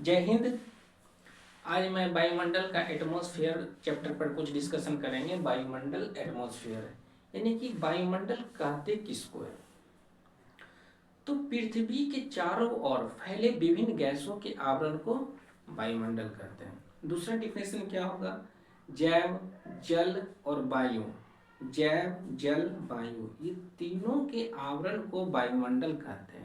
जय हिंद। आज मैं वायुमंडल का एटमॉस्फेयर चैप्टर पर कुछ डिस्कशन करेंगे। वायुमंडल एटमॉस्फेयर यानी कि वायुमंडल कहते किसको है? तो पृथ्वी के चारों ओर फैले विभिन्न गैसों के आवरण को वायुमंडल कहते हैं। दूसरा डिफिनेशन क्या होगा? जैव, जल और वायु। जैव, जल, वायु ये तीनों के आवरण को वायुमंडल कहते हैं।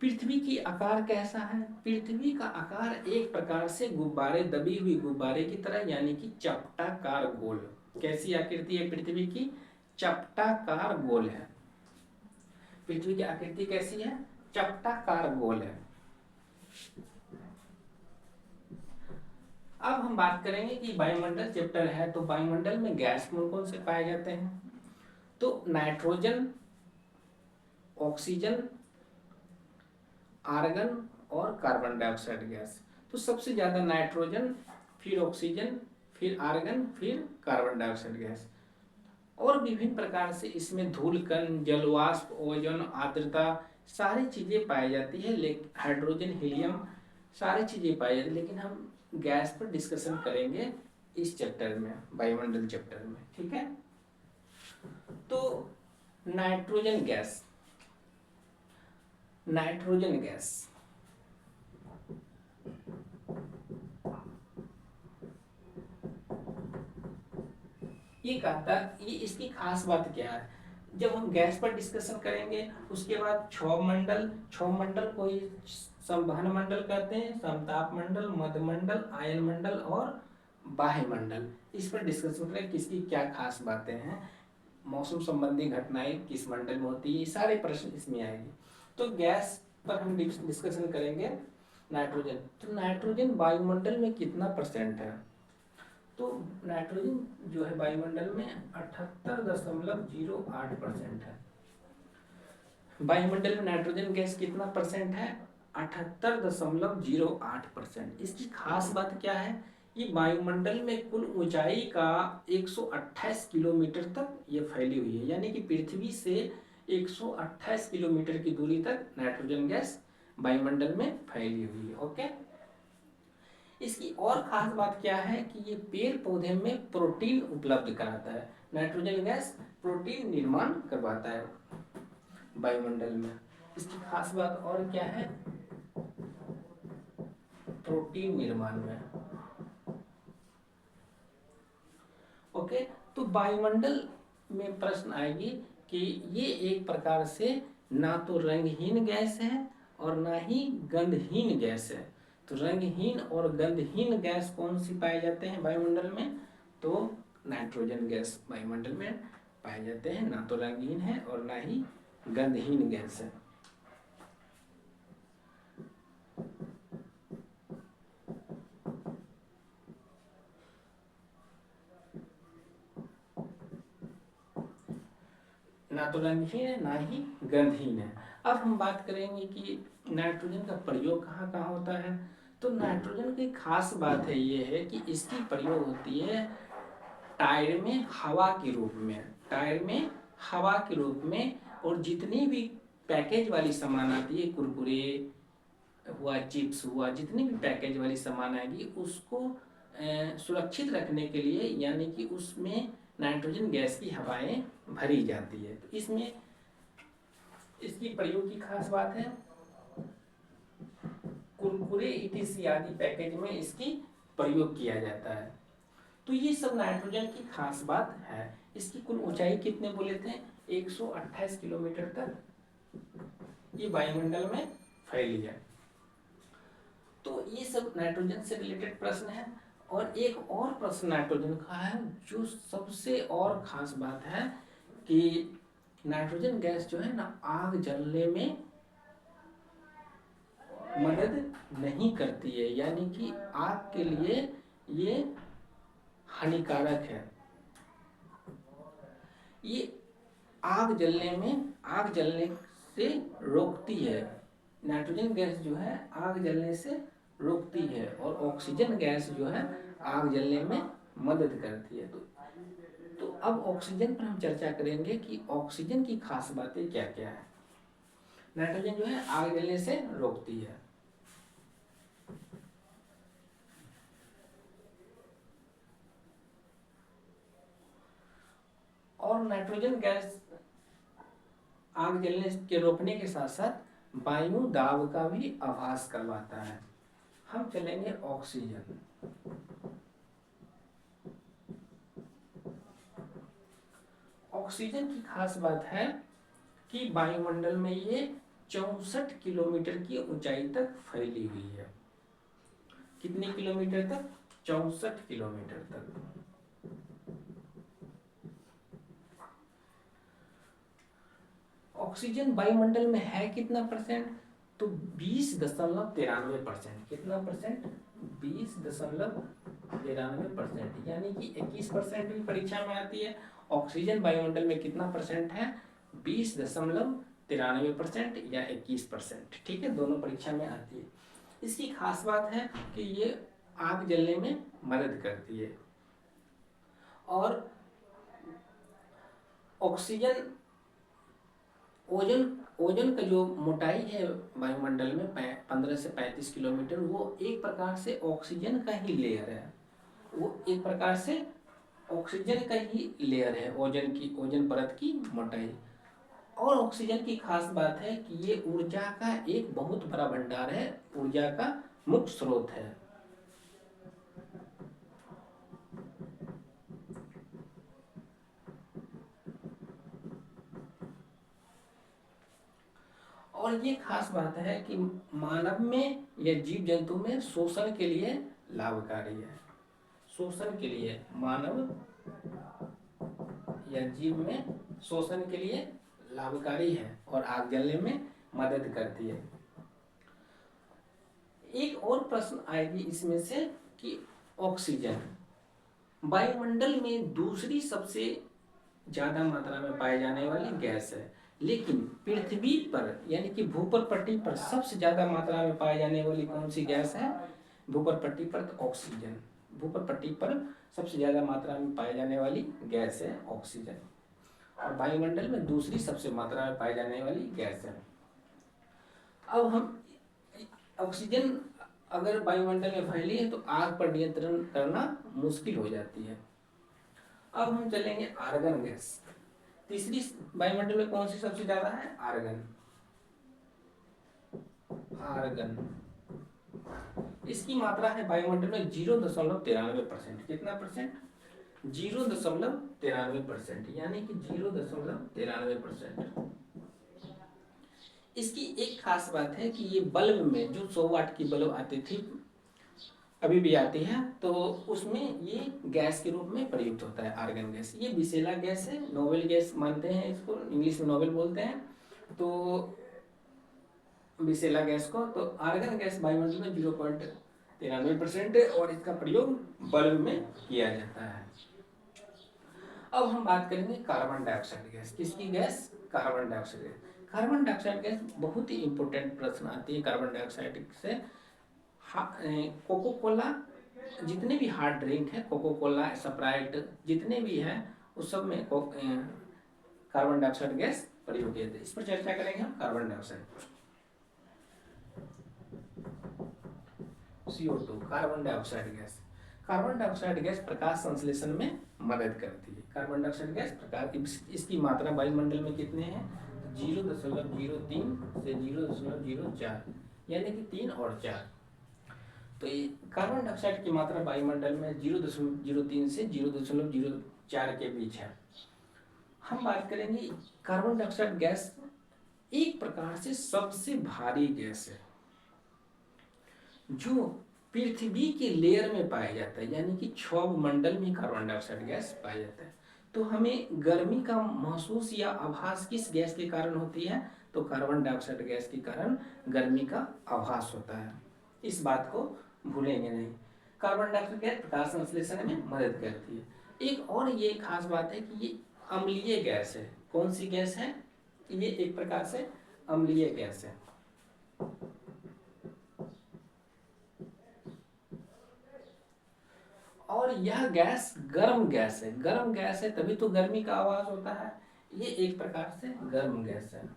पृथ्वी की आकार कैसा है? पृथ्वी का आकार एक प्रकार से गुब्बारे, दबी हुई गुब्बारे की तरह, यानी कि चपटाकार गोल। कैसी आकृति है पृथ्वी की? चपटाकार गोल है। पृथ्वी की आकृति कैसी है? चपटाकार गोल है। अब हम बात करेंगे कि वायुमंडल चैप्टर है, तो वायुमंडल में गैस कौन कौन से पाए जाते हैं? तो नाइट्रोजन, ऑक्सीजन, आर्गन और कार्बन डाइऑक्साइड गैस। तो सबसे ज्यादा नाइट्रोजन, फिर ऑक्सीजन, फिर आर्गन, फिर कार्बन डाइऑक्साइड गैस। और विभिन्न प्रकार से इसमें धूलकण, जलवाष्प, ओजोन, आर्द्रता सारी चीजें पाई जाती है। लेकिन हाइड्रोजन, हीलियम सारी चीजें पाई जाती है, लेकिन हम गैस पर डिस्कशन करेंगे इस चैप्टर में, वायुमंडल चैप्टर में। ठीक है। तो नाइट्रोजन गैस, नाइट्रोजन गैस ये कहता, ये इसकी खास बात क्या है? जब हम गैस पर डिस्कशन करेंगे उसके बाद क्षोभ मंडल को ही संवहन मंडल कहते हैं, समताप मंडल, मध्य मंडल, आयन मंडल और बाह्य मंडल। इस पर डिस्कशन करें किसकी क्या खास बातें हैं, मौसम संबंधी घटनाएं किस मंडल में होती है, ये सारे प्रश्न इसमें आएंगे। तो गैस पर हम डिस्कशन करेंगे नाइट्रोजन। तो नाइट्रोजन वायुमंडल में कितना परसेंट है? तो नाइट्रोजन जो है वायुमंडल में 78.08% है। वायुमंडल में नाइट्रोजन गैस कितना परसेंट है? 78.08%। इसकी खास बात क्या है? ये वायुमंडल में कुल ऊंचाई का 128 किलोमीटर तक ये फैली हुई है, यानी कि पृथ्वी से 128 किलोमीटर की दूरी तक नाइट्रोजन गैस वायुमंडल में फैली हुई है। ओके। इसकी और खास बात क्या है कि ये पेड़ पौधे में प्रोटीन उपलब्ध कराता है। नाइट्रोजन गैस प्रोटीन निर्माण करवाता है वायुमंडल में। इसकी खास बात और क्या है? प्रोटीन निर्माण में। ओके। तो वायुमंडल में प्रश्न आएगी कि ये एक प्रकार से ना तो रंगहीन गैस है और ना ही गंधहीन गैस है। तो रंगहीन और गंधहीन गैस कौन सी पाए जाते हैं वायुमंडल में? तो नाइट्रोजन गैस वायुमंडल में पाए जाते हैं। ना तो रंगहीन है और ना ही गंधहीन गैस है। ना तो रंगहीन है ना ही गंधहीन है। अब हम बात करेंगे कि नाइट्रोजन का प्रयोग कहाँ कहाँ होता है। तो नाइट्रोजन की खास बात है ये है कि इसकी प्रयोग होती है टायर में हवा के रूप में, टायर में हवा के रूप में। और जितनी भी पैकेज वाली सामान आती है, कुरकुरे हुआ, चिप्स हुआ, जितनी भी पैकेज वाली सामान आएगी उसको सुरक्षित रखने के लिए, यानी कि उसमें नाइट्रोजन गैस की हवाएं भरी जाती है। तो इसमें इसकी प्रयोग की खास बात है, कुरकुरे इत्यादि आदि पैकेज में इसकी प्रयोग किया जाता है। तो ये सब नाइट्रोजन की खास बात है। इसकी कुल ऊंचाई कितने बोले थे? 128 किलोमीटर तक ये वायुमंडल में फैली है। तो ये सब नाइट्रोजन से रिलेटेड प्रश्न है। और एक और प्रश्न नाइट्रोजन का है जो सबसे और खास बात है कि नाइट्रोजन गैस जो है ना, आग जलने में मदद नहीं करती है, यानी कि आग के लिए ये हानिकारक है। ये आग जलने से रोकती है। नाइट्रोजन गैस जो है आग जलने से रोकती है और ऑक्सीजन गैस जो है आग जलने में मदद करती है। तो अब ऑक्सीजन पर हम चर्चा करेंगे कि ऑक्सीजन की खास बातें क्या क्या है। नाइट्रोजन जो है आग जलने से रोकती है। और नाइट्रोजन गैस आग जलने के रोकने के साथ साथ वायु दाब का भी आभास करवाता है। हम चलेंगे ऑक्सीजन। ऑक्सीजन की खास बात है कि वायुमंडल में ये 64 किलोमीटर की ऊंचाई तक फैली हुई है। कितने किलोमीटर तक? 64 किलोमीटर तक। ऑक्सीजन वायुमंडल में है कितना परसेंट? तो 20.93%। कितना परसेंट? 20.93%, यानी कि 21% भी परीक्षा में आती है। ऑक्सीजन वायुमंडल में कितना परसेंट है? 20.93% या 21%। ठीक है, दोनों परीक्षा में आती है। इसकी खास बात है कि ये आग जलने में मदद करती है। और ऑक्सीजन ओजोन का जो मोटाई है वायुमंडल में 15 से 35 किलोमीटर, वो एक प्रकार से ऑक्सीजन का ही लेयर है। वो एक प्रकार से ऑक्सीजन का ही लेयर है, ओजोन परत की मोटाई। और ऑक्सीजन की खास बात है कि ये ऊर्जा का एक बहुत बड़ा भंडार है, ऊर्जा का मुख्य स्रोत है। और ये खास बात है कि मानव में या जीव जंतु में शोषण के लिए लाभकारी है। शोषण के लिए, मानव या जीव में शोषण के लिए लाभकारी है और आग जलने में मदद करती है। एक और प्रश्न आएगी इसमें से कि ऑक्सीजन वायुमंडल में दूसरी सबसे ज्यादा मात्रा में पाए जाने वाली गैस है, लेकिन पृथ्वी पर यानी कि भूपर पट्टी पर सबसे ज्यादा मात्रा में पाए जाने वाली कौन सी गैस है? भूपर पट्टी पर तो ऑक्सीजन। भूपर पट्टी पर सबसे ज्यादा मात्रा में पाए जाने वाली गैस है ऑक्सीजन, और वायुमंडल में दूसरी सबसे मात्रा में पाई जाने वाली गैस है। अब हम ऑक्सीजन अगर वायुमंडल में फैली है तो आग पर नियंत्रण करना मुश्किल हो जाती है। अब हम चलेंगे आर्गन गैस। तीसरी वायुमंडल में कौन सी सबसे ज्यादा है? आर्गन। आर्गन, इसकी मात्रा है वायुमंडल में 0.93%। कितना परसेंट? 0.93%, यानी कि 0.93%। इसकी एक खास बात है कि ये बल्ब में जो 100 वाट की बल्ब आती थी, अभी भी आती है, तो उसमें ये गैस के रूप में प्रयुक्त होता है आर्गन गैस। ये विसेला गैस है, नोबेल गैस मानते हैं इसको, इंग्लिश में नोबेल बोलते हैं, तो विसेला गैस को। तो आर्गन गैस वायुमंडल में 0.93% है और इसका प्रयोग बल्ब में किया जाता है। अब हम बात करेंगे कार्बन डाइऑक्साइड गैस। किसकी gas? Carbon dioxide gas. Carbon dioxide gas बहुत ही इंपॉर्टेंट प्रश्न आती है कार्बन डाइऑक्साइड से। कोको कोला, जितने भी हार्ड ड्रिंक है, कोको कोला, स्प्राइट, जितने भी हैं उस सब में कार्बन डाइऑक्साइड गैस प्रयोग किए थे। इस पर चर्चा करेंगे हम। Carbon dioxide, CO2, carbon dioxide gas. Carbon dioxide gas प्रकाश संश्लेषण में मदद करती है। कार्बन डाइऑक्साइड गैस प्रकाश, इसकी मात्रा वायुमंडल में कितने हैं? 0.03 से 0.04, यानी कि 3 और 4। तो ये कार्बन डाइऑक्साइड की मात्रा वायुमंडल में 0.03 से 0.04 के बीच है। हम बात करेंगे कार्बन डाइऑक्साइड गैस एक प्रकार से सबसे भारी गैस है जो पृथ्वी के लेयर में पाया जाता है, यानी कि क्षोभ मंडल में कार्बन डाइऑक्साइड गैस पाया जाता है। तो हमें गर्मी का महसूस या आभास किस गैस के कारण होती है? तो कार्बन डाइऑक्साइड गैस के कारण गर्मी का आभास होता है। इस बात को भूलेंगे नहीं। कार्बन डाइऑक्साइड गैस प्रकाश संश्लेषण में मदद करती है। एक और ये खास बात है कि ये अम्लीय गैस है। कौन सी गैस है? ये एक प्रकार से अम्लीय गैस है। और यह गैस गर्म गैस है। गर्म गैस है तभी तो गर्मी का आवाज होता है। ये एक प्रकार से गर्म गैस है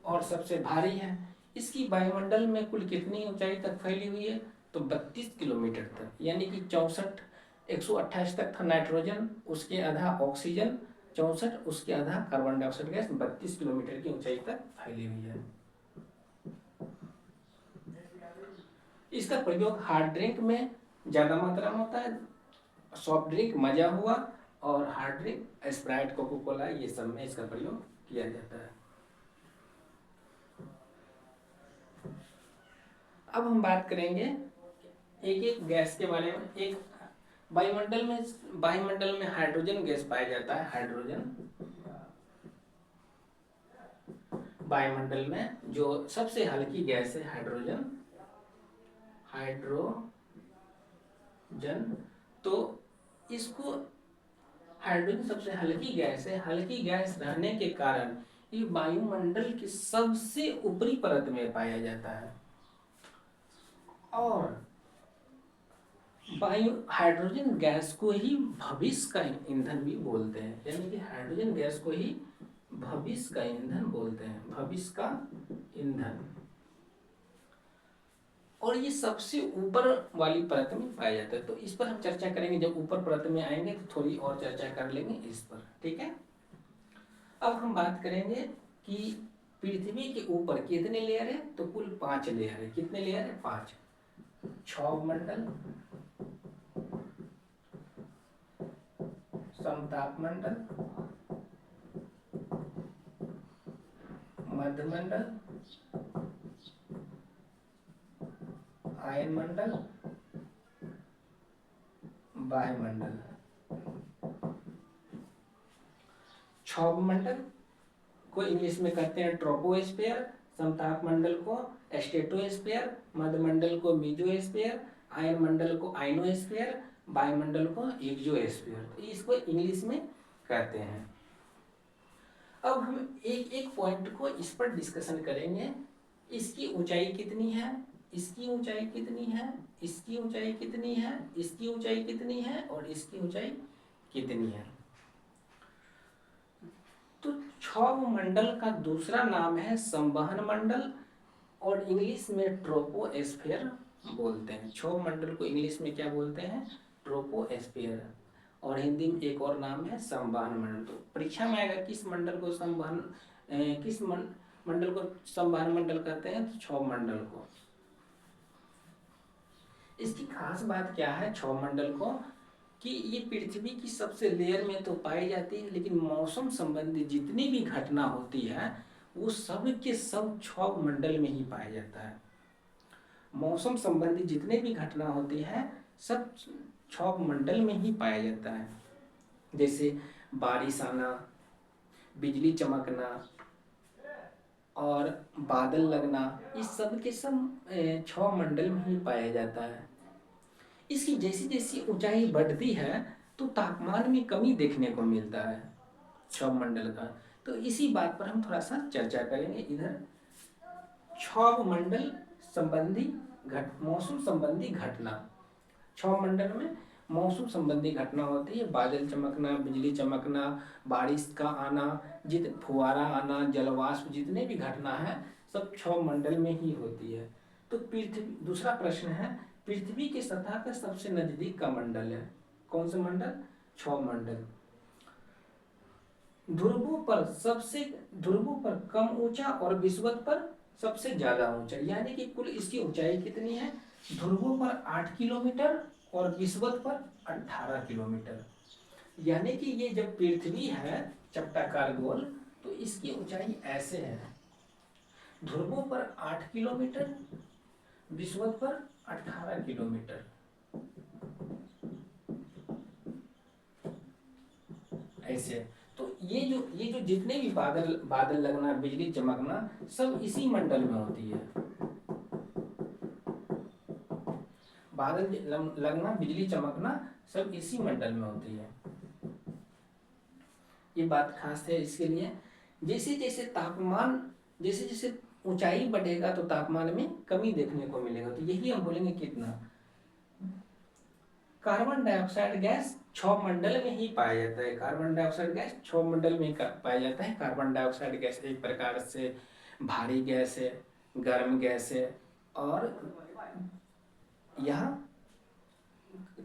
और सबसे भारी है। इसकी वायुमंडल में कुल कितनी ऊंचाई तक फैली हुई है? तो 32 किलोमीटर तक, यानी कि 64 128 तक था नाइट्रोजन, उसके आधा ऑक्सीजन 64, उसके आधा कार्बन डाइऑक्साइड गैस 32 किलोमीटर की ऊंचाई तक फैली हुई है। इसका प्रयोग हार्ड ड्रिंक में ज्यादा मात्रा में होता है, सॉफ्ट ड्रिंक मजा हुआ और hard drink Sprite Coca Cola ये सब में इसका प्रयोग किया जाता है। अब हम बात करेंगे एक एक गैस के बारे में। एक वायुमंडल में हाइड्रोजन गैस पाया जाता है। हाइड्रोजन वायुमंडल में जो सबसे हल्की गैस है हाइड्रोजन, तो इसको हाइड्रोजन सबसे हल्की गैस है। हल्की गैस रहने के कारण ये वायुमंडल की सबसे ऊपरी परत में पाया जाता है और हाइड्रोजन गैस को ही भविष्य का ईंधन भी बोलते हैं। यानी कि हाइड्रोजन गैस को ही भविष्य का ईंधन बोलते हैं, भविष्य का ईंधन। और ये सबसे ऊपर वाली परत में पाया जाता है। तो इस पर हम चर्चा करेंगे, जब ऊपर परत में आएंगे तो थोड़ी और चर्चा कर लेंगे इस पर, ठीक है। अब हम बात करेंगे कि पृथ्वी के ऊपर कितने लेयर है, तो कुल 5 लेयर है। कितने लेयर है? 5। क्षोभ मंडल, समताप मंडल, मध्य मंडल, आयन मंडल, वायुमंडल। क्षोभ मंडल को इंग्लिश में कहते हैं ट्रोपोस्फीयर, समताप मंडल को स्ट्रेटोस्फीयर, मध्य मंडल को मेसोस्फीयर, आयन मंडल को आयनोस्फीयर, वायुमंडल को एक्सोस्फीयर। तो इसको इंग्लिश में कहते हैं। अब हम एक एक पॉइंट को इस पर डिस्कशन करेंगे। इसकी ऊंचाई कितनी है, इसकी ऊंचाई कितनी है, इसकी ऊंचाई कितनी है, इसकी ऊंचाई कितनी है और इसकी ऊंचाई कितनी है। तो क्षोभ मंडल का दूसरा नाम है संवहन मंडल और इंग्लिश में ट्रोपोस्फीयर बोलते हैं। क्षोभ मंडल को इंग्लिश में क्या बोलते हैं? ट्रोपोस्फीयर। और हिंदी में एक और नाम है संवहन मंडल। तो परीक्षा में आएगा किस मंडल को मंडल को संवहन मंडल कहते हैं, तो क्षोभ मंडल को। इसकी खास बात क्या है क्षोभ मंडल को, कि ये पृथ्वी की सबसे लेयर में तो पाई जाती है, लेकिन मौसम संबंधी जितनी भी घटना होती है वो सब के सब क्षोभ मंडल में ही पाया जाता है। मौसम संबंधी जितने भी घटना होती है सब क्षोभ मंडल में ही पाया जाता है। जैसे बारिश आना, बिजली चमकना और बादल लगना, इस सब के सब क्षोभ मंडल में ही पाया जाता है। इसकी जैसी जैसी ऊंचाई बढ़ती है तो तापमान में कमी देखने को मिलता है क्षोभ मंडल का। तो इसी बात पर हम थोड़ा सा चर्चा करेंगे। इधर क्षोभ मंडल संबंधी मौसम संबंधी घटना। क्षोभ मंडल में मौसम संबंधी घटना होती है, बादल चमकना, बिजली चमकना, बारिश का आना, फुहारा आना, जलवाष्प, जितने भी घटना है सब क्षोभ मंडल में ही होती है। तो पृथ्वी, दूसरा प्रश्न है, पृथ्वी की सतह का सबसे नजदीक का मंडल है कौन सा मंडल? क्षोभ मंडल। ध्रुवों पर कम ऊंचा और विषुवत पर सबसे ज्यादा ऊंचा। यानी कि कुल इसकी ऊंचाई कितनी है? ध्रुवों पर 8 किलोमीटर और विषुवत पर 18 किलोमीटर। यानी कि ये जब पृथ्वी है चपटाकार गोल, तो इसकी ऊंचाई ऐसे है, ध्रुवों पर 8 किलोमीटर, विषुवत पर 18 किलोमीटर। ऐसे। तो ये जो जितने भी बादल लगना, बिजली चमकना, सब इसी मंडल में होती है। बादल लगना, बिजली चमकना सब इसी मंडल में होती है। ये बात खास है इसके लिए। जैसे जैसे ऊंचाई बढ़ेगा तो तापमान में कमी देखने को मिलेगा। तो यही हम बोलेंगे कितना। कार्बन डाइऑक्साइड गैस क्षोभ मंडल में ही पाया जाता है। कार्बन डाइऑक्साइड गैस क्षोभ मंडल में पाया जाता है। कार्बन डाइऑक्साइड गैस एक प्रकार से भारी गैस है, गर्म गैस है और यह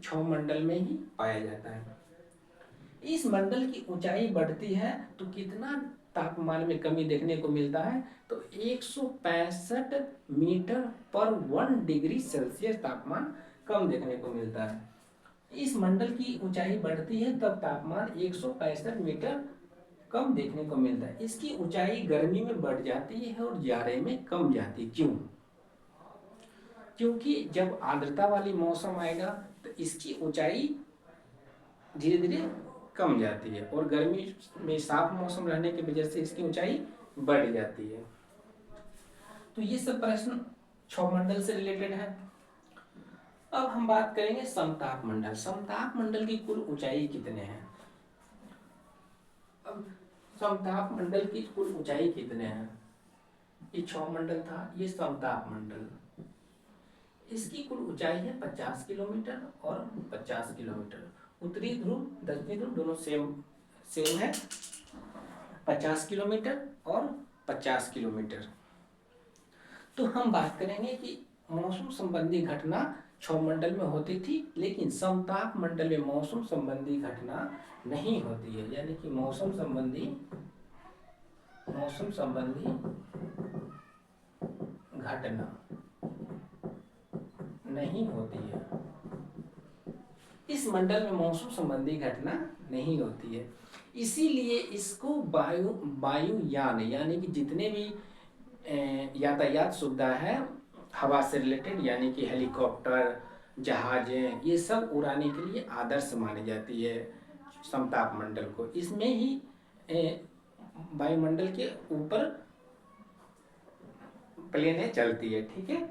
क्षौर मंडल में ही पाया जाता है। इस मंडल की ऊंचाई बढ़ती है तो कितना तापमान में कमी देखने को मिलता है, तो 165 मीटर पर 1 डिग्री सेल्सियस तापमान कम देखने को मिलता है। इस मंडल की ऊंचाई बढ़ती है तब तापमान 165 मीटर कम देखने को मिलता है। इसकी ऊंचाई गर्मी में बढ़ जाती है और जाड़े में कम जाती है। क्यों? क्योंकि जब आर्द्रता वाली मौसम आएगा तो इसकी ऊंचाई धीरे धीरे कम जाती है और गर्मी में साफ मौसम रहने की वजह से इसकी ऊंचाई बढ़ जाती है। तो ये सब प्रश्न क्षौरमंडल से रिलेटेड है। अब हम बात करेंगे समताप मंडल। समताप मंडल की कुल ऊंचाई कितने हैं? अब समताप मंडल की कुल ऊंचाई कितने हैं? ये क्षौरमंडल था, ये समताप मंडल। इसकी कुल ऊंचाई है 50 किलोमीटर और 50 किलोमीटर। उत्तरी ध्रुव दक्षिणी ध्रुव दोनों सेम है, 50 किलोमीटर और 50 किलोमीटर। तो हम बात करेंगे कि मौसम संबंधी घटना क्षौरमंडल में होती थी, लेकिन समताप मंडल में मौसम संबंधी घटना नहीं होती है। यानी कि मौसम संबंधी घटना नहीं होती है। इस मंडल में मौसम संबंधी घटना नहीं होती है, इसीलिए इसको वायुयान यानी कि जितने भी यातायात सुविधा है हवा से रिलेटेड, यानी कि हेलीकॉप्टर, जहाजें, ये सब उड़ाने के लिए आदर्श मानी जाती है समताप मंडल को। इसमें ही वायुमंडल के ऊपर प्लेनें चलती है। ठीक है,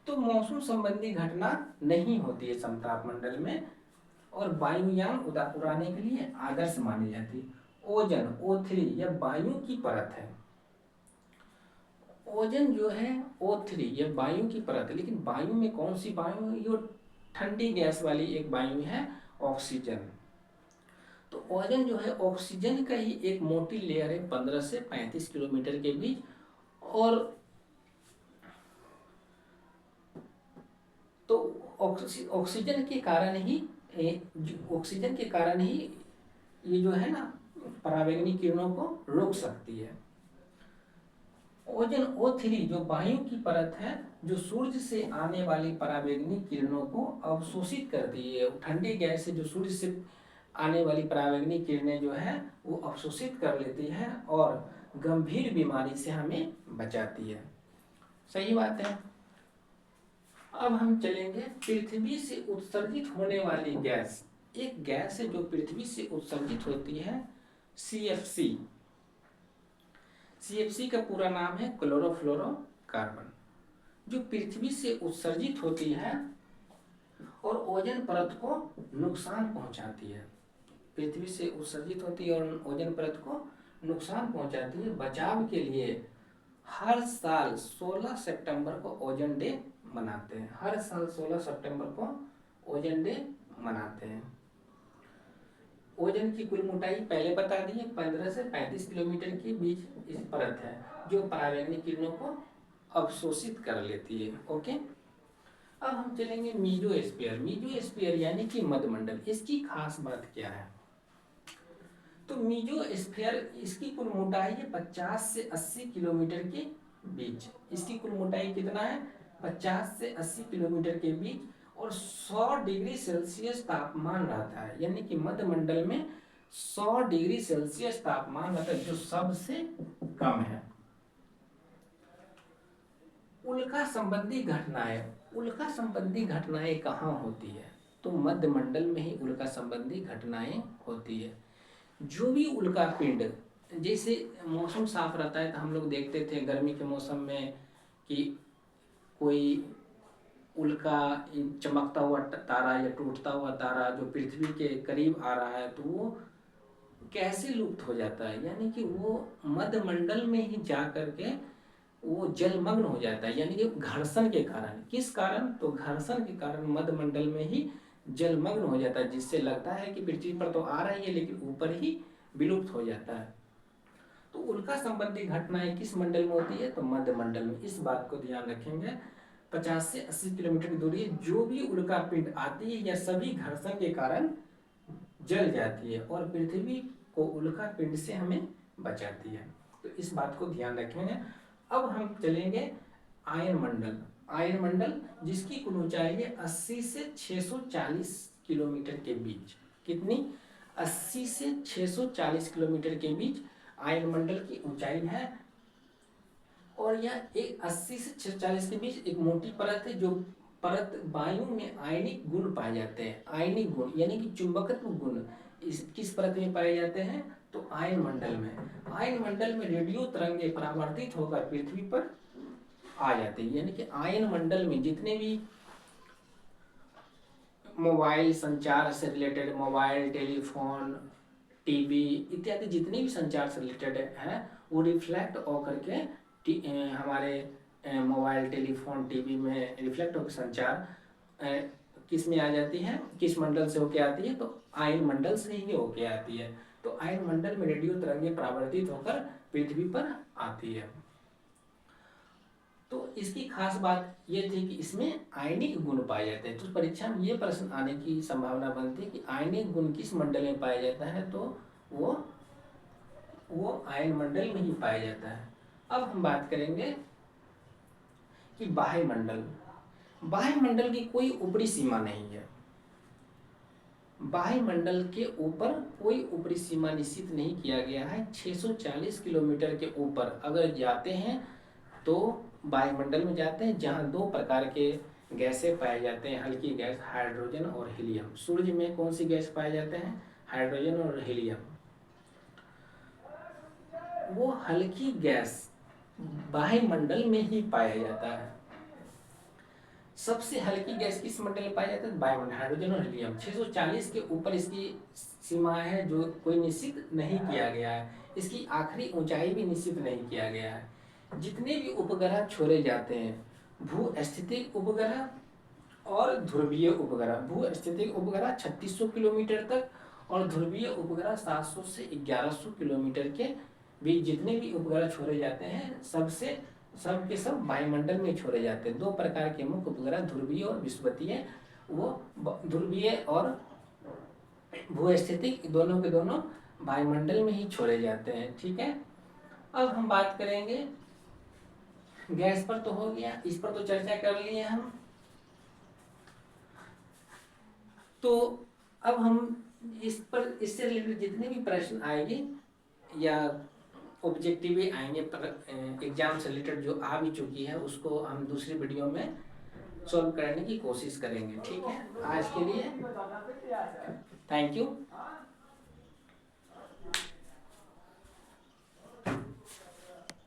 तो मौसम संबंधी घटना नहीं होती है समताप मंडल में और वायुयान उड़ाने के लिए आदर्श मानी जाती है। ओजन O3 यह वायु की परत है। ओजन जो है O3 यह वायु की परत है, लेकिन वायु में कौन सी वायु है? ये ठंडी गैस वाली एक वायु है, ऑक्सीजन। तो ओजन जो है ऑक्सीजन का ही एक मोटी लेयर है 15 से 35 किलोमीटर के बीच, और तो ऑक्सीजन के कारण ही ये जो है ना पराबैंगनी किरणों को रोक सकती है। ओजन O3 जो वायु की परत है, जो सूर्य से आने वाली पराबैंगनी किरणों को अवशोषित करती है। ठंडी गैस से जो सूर्य से आने वाली पराबैंगनी किरणें जो है वो अवशोषित कर लेती है और गंभीर बीमारी से हमें बचाती है। सही बात है। अब हम चलेंगे पृथ्वी से उत्सर्जित होने वाली गैस। एक गैस है जो पृथ्वी से उत्सर्जित होती है, CFC। CFC का पूरा नाम है क्लोरोफ्लोरोकार्बन, जो पृथ्वी से उत्सर्जित होती है और ओजोन परत को नुकसान पहुंचाती है। पृथ्वी से उत्सर्जित होती है और ओजोन परत को नुकसान पहुंचाती है। बचाव के लिए हर साल 16 सितंबर को ओजोन डे मनाते हैं। हर साल 16 सितंबर को ओजोन डे मनाते हैं। ओजोन की कुल मोटाई पहले बता दी है, 15 से 35 किलोमीटर के बीच इस परत है जो पराबैंगनी किरणों को अवशोषित कर लेती है। ओके, अब हम चलेंगे मीजोस्फीयर। मीजोस्फीयर यानी कि मध्यमंडल। इसकी खास बात क्या है? तो मीजोस्फीयर, इसकी कुल मोटाई है 50 से 80 किलोमीटर के बीच। इसकी कुल मोटाई कितना है? 50 से 80 किलोमीटर के बीच, और 100 डिग्री सेल्सियस तापमान रहता है। यानी कि मध्यमंडल में 100 डिग्री सेल्सियस तापमान रहता है, जो सबसे कम है। उल्का संबंधी घटनाएं। उल्का संबंधी घटनाएं कहाँ होती है? तो मध्यमंडल में ही उल्का संबंधी घटनाएं होती है। जो भी उल्का पिंड, जैसे मौसम साफ रहता है तो हम लोग देखते थे गर्मी के मौसम में कि कोई उल्का चमकता हुआ तारा या टूटता हुआ तारा जो पृथ्वी के करीब आ रहा है तो वो कैसे लुप्त हो जाता है? यानी कि वो मध्यमंडल में ही जा करके वो जलमग्न हो जाता है। यानी कि घर्षण के कारण। किस कारण? तो घर्षण के कारण मध्यमंडल में ही जलमग्न हो जाता है, जिससे लगता है कि पृथ्वी पर तो आ रही है लेकिन ऊपर ही विलुप्त हो जाता है। तो उल्का संबंधी घटनाएं किस मंडल में होती है? तो मध्यमंडल में। इस बात को ध्यान रखेंगे। 50 से 80 किलोमीटर की दूरी है, जो भी उल्का पिंड आती है या सभी घर्षण के कारण जल जाती है और पृथ्वी को उल्का पिंड से हमें बचाती है। तो इस बात को ध्यान रखेंगे। अब हम चलेंगे आयन मंडल। आयन मंडल जिसकी कुल ऊंचाई है 80 से 640 किलोमीटर के बीच। कितनी? 80 से 640 किलोमीटर के बीच आयन मंडल की ऊंचाई है। और यह एक 80 से 640 के बीच एक मोटी परत है, जो परत वायु में आयनिक गुण पाए जाते हैं। आयनिक गुण यानी कि चुंबकत्व गुण इस किस परत में पाए जाते हैं? तो आयन मंडल में। आयन मंडल में रेडियो तरंगे परावर्तित होकर पृथ्वी पर आ जाते हैं। यानी कि आयन मंडल में जितने भी मोबाइल संचार से रिलेटेड, मोबाइल, टेलीफोन, टीवी इत्यादि जितने भी संचार से रिलेटेड है वो रिफ्लेक्ट होकर के हमारे मोबाइल, टेलीफोन, टीवी में रिफ्लेक्ट होकर संचार किस में आ जाती है, किस मंडल से होके आती है? तो आयन मंडल से ही होके आती है। तो आयन मंडल में रेडियो तरंगे परावर्तित होकर पृथ्वी पर आती है। तो इसकी खास बात ये थी कि इसमें आयनिक गुण पाए जाते हैं। तो परीक्षा में ये प्रश्न आने की संभावना बनती है कि आयनिक गुण किस मंडल में पाया जाता है? तो वो आयन मंडल में ही पाया जाता है। अब हम बात करेंगे कि बाह्य मंडल। बाह्य मंडल की कोई ऊपरी सीमा नहीं है। बाह्य मंडल के ऊपर कोई ऊपरी सीमा निश्चित नहीं किया गया है। 640 किलोमीटर के ऊपर अगर जाते हैं तो वायुमंडल में जाते हैं, जहां दो प्रकार के गैसें पाए जाते हैं, हल्की गैस हाइड्रोजन और हीलियम। सूर्य में कौन सी गैस पाए जाते हैं? हाइड्रोजन और हीलियम। वो हल्की गैस वायुमंडल में ही पाया जाता है। सबसे हल्की गैस किस मंडल में पाया जाता है? वायुमंडल, हाइड्रोजन और हीलियम। 640 के ऊपर इसकी सीमा है जो कोई निश्चित नहीं किया गया है। इसकी आखिरी ऊंचाई भी निश्चित नहीं किया गया है। जितने भी उपग्रह छोड़े जाते हैं, भू-स्थितिक उपग्रह और ध्रुवीय उपग्रह। भू-स्थितिक उपग्रह 3600 किलोमीटर तक और ध्रुवीय उपग्रह 700 से 1100 किलोमीटर के बीच जितने भी उपग्रह छोड़े जाते हैं सब के सब वायुमंडल में छोड़े जाते हैं। दो प्रकार के मुख्य उपग्रह, ध्रुवीय और विषुवतीय। वो ध्रुवीय और भू-स्थितिक दोनों के दोनों वायुमंडल में ही छोड़े जाते हैं। ठीक है। अब हम बात करेंगे, गैस पर तो हो गया, इस पर तो चर्चा कर लिए हम। तो अब हम इससे रिलेटेड जितने भी प्रश्न आएंगे या ऑब्जेक्टिव आएंगे एग्जाम से रिलेटेड जो आ भी चुकी है, उसको हम दूसरी वीडियो में सॉल्व करने की कोशिश करेंगे। ठीक है। आज के लिए थैंक यू।